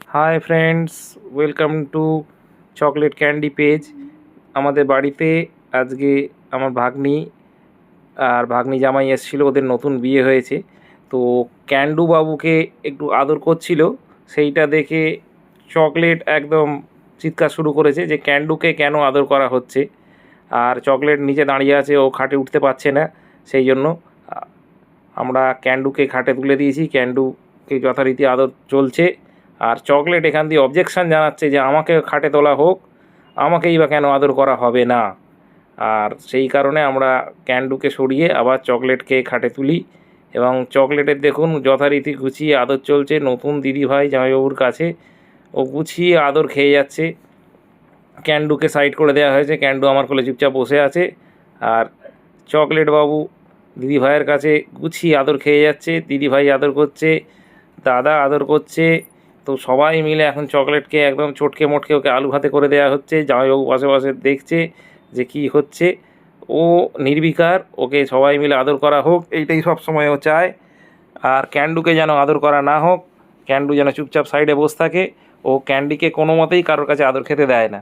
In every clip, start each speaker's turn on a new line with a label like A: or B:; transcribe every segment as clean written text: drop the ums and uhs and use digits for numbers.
A: Hi friends, welcome to chocolate candy page. আমাদের বাড়িতে আজকে আমার ভাগ্নি আর ভাগ্নি জামাই এসেছিলো, ওদের নতুন বিয়ে হয়েছে। তো ক্যান্ডু বাবুকে একটু আদর করছিল, সেইটা দেখে চকলেট একদম চিৎকার শুরু করেছে যে ক্যান্ডুকে কেন আদর করা হচ্ছে। আর চকলেট নিচে দাঁড়িয়ে আছে, ও খাটে উঠতে পারছে না, সেই জন্য আমরা ক্যান্ডুকে খাটে তুলে দিয়েছি। ক্যান্ডুকে যথারীতি আদর চলছে। আর চকলেট এখান দিয়ে অবজেকশান জানাচ্ছে যে আমাকে খাটে তোলা হোক, আমাকেই বা কেন আদর করা হবে না। আর সেই কারণে আমরা ক্যান্ডুকে সরিয়ে আবার চকলেটকে খাটে তুলি এবং চকলেটের দেখুন যথারীতি গুছিয়ে আদর চলছে নতুন দিদিভাই জামাইবাবুর কাছে। ও গুছিয়ে আদর খেয়ে যাচ্ছে। ক্যান্ডুকে সাইড করে দেওয়া হয়েছে, ক্যান্ডু আমার কোলে চুপচাপ বসে আছে। আর চকলেট বাবু দিদিভাইয়ের কাছে গুছিয়ে আদর খেয়ে যাচ্ছে, দিদিভাই আদর করছে, দাদা আদর করছে। তো সবাই মিলে এখন চকলেটকে একদম চটকে মটকে ওকে আলু ভাতে করে দেওয়া হচ্ছে। জামাইবাবু পাশে পাশে দেখছে যে কি হচ্ছে। ও নির্বিকার, ওকে সবাই মিলে আদর করা হোক, এইটাই সব সময় ও চায়। আর ক্যান্ডুকে যেন আদর করা না হোক, ক্যান্ডু যেন চুপচাপ সাইডে বসে থাকে। ও ক্যান্ডিকে কোনো মতেই কারোর কাছে আদর খেতে দেয় না,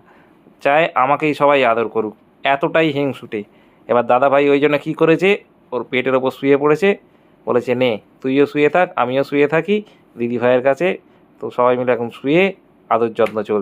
A: চায় আমাকেই সবাই আদর করুক, এতটাই হিংসুটে। এবার দাদাভাই ওই জন্য কী করেছে, ওর পেটের ওপর শুয়ে পড়েছে, বলেছে নে তুইও শুয়ে থাক আমিও শুয়ে থাকি দিদিভাইয়ের কাছে। তো সবাই মিলে এখন শুয়ে আদর যত্ন চলছে।